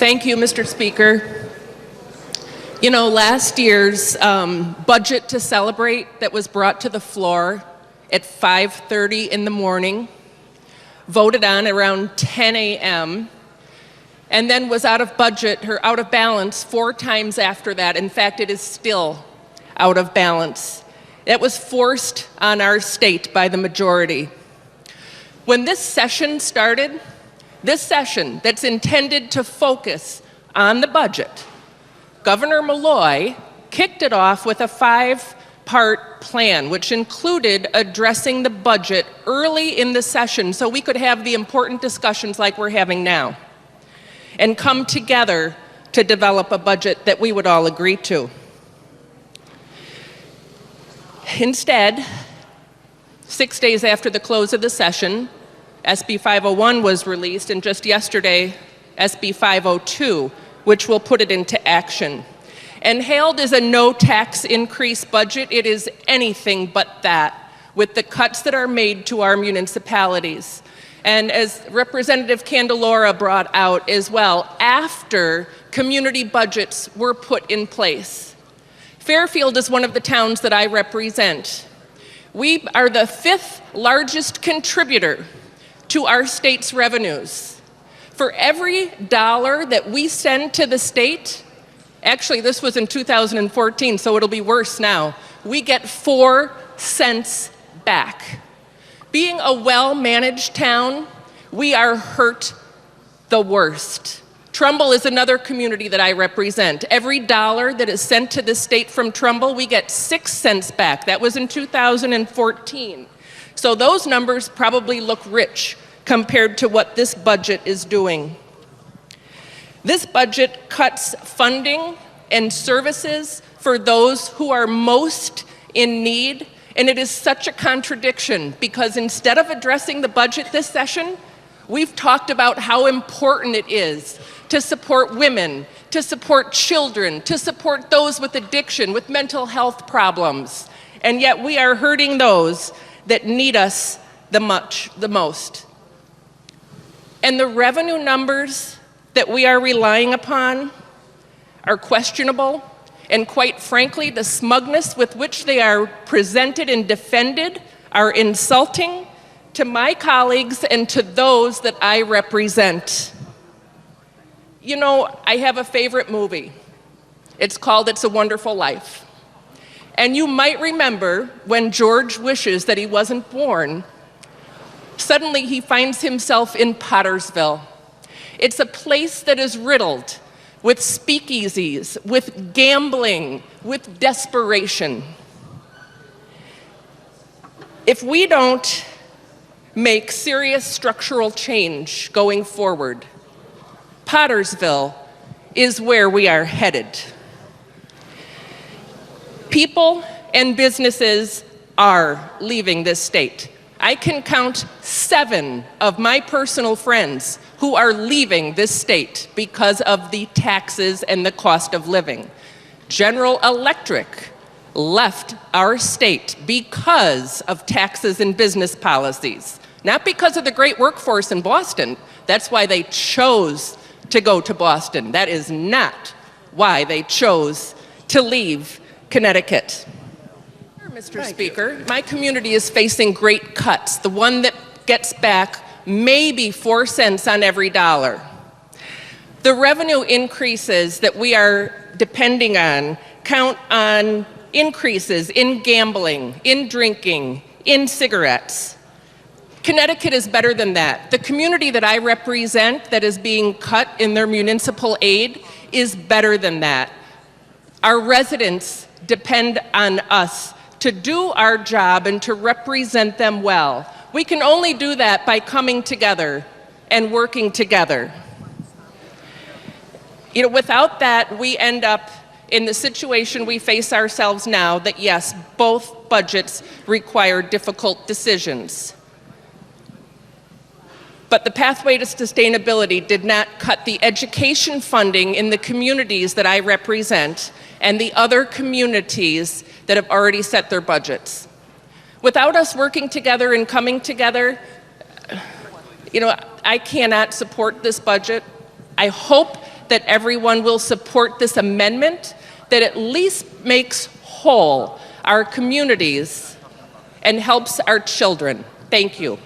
Thank you, Mr. Speaker. You know, last year's budget to celebrate that was brought to the floor at 5:30 in the morning, voted on around 10 a.m., and then was out of budget or out of balance 4 times after that. In fact, it is still out of balance. It was forced on our state by the majority. When this session started, this session that's intended to focus on the budget, Governor Malloy kicked it off with a 5-part plan, which included addressing the budget early in the session so we could have the important discussions like we're having now and come together to develop a budget that we would all agree to. Instead, 6 days after the close of the session, SB 501 was released, and just yesterday, SB 502, which will put it into action. And hailed as a no-tax increase budget, it is anything but that, with the cuts that are made to our municipalities. And as Representative Candelora brought out as well, after community budgets were put in place. Fairfield is one of the towns that I represent. We are the 5th largest contributor to our state's revenues. For every dollar that we send to the state, actually this was in 2014, so it'll be worse now, we get 4 cents back. Being a well-managed town, we are hurt the worst. Trumbull is another community that I represent. Every dollar that is sent to the state from Trumbull, we get 6 cents back. That was in 2014. So those numbers probably look rich compared to what this budget is doing. This budget cuts funding and services for those who are most in need, and it is such a contradiction because instead of addressing the budget this session, we've talked about how important it is to support women, to support children, to support those with addiction, with mental health problems, and yet we are hurting those that need us the most. And the revenue numbers that we are relying upon are questionable, and quite frankly, the smugness with which they are presented and defended are insulting to my colleagues and to those that I represent. You know, I have a favorite movie. It's called It's a Wonderful Life. And you might remember when George wishes that he wasn't born, suddenly he finds himself in Pottersville. It's a place that is riddled with speakeasies, with gambling, with desperation. If we don't make serious structural change going forward, Pottersville is where we are headed. People and businesses are leaving this state. I can count 7 of my personal friends who are leaving this state because of the taxes and the cost of living. General Electric left our state because of taxes and business policies, not because of the great workforce in Boston. That's why they chose to go to Boston. That is not why they chose to leave Connecticut. Mr. Speaker, my community is facing great cuts. The one that gets back maybe 4 cents on every dollar. The revenue increases that we are depending on count on increases in gambling, in drinking, in cigarettes. Connecticut is better than that. The community that I represent that is being cut in their municipal aid is better than that. Our residents depend on us to do our job and to represent them well. We can only do that by coming together and working together. You know, without that, we end up in the situation we face ourselves now that yes, both budgets require difficult decisions. But the pathway to sustainability did not cut the education funding in the communities that I represent and the other communities that have already set their budgets. Without us working together and coming together, you know, I cannot support this budget. I hope that everyone will support this amendment that at least makes whole our communities and helps our children. Thank you.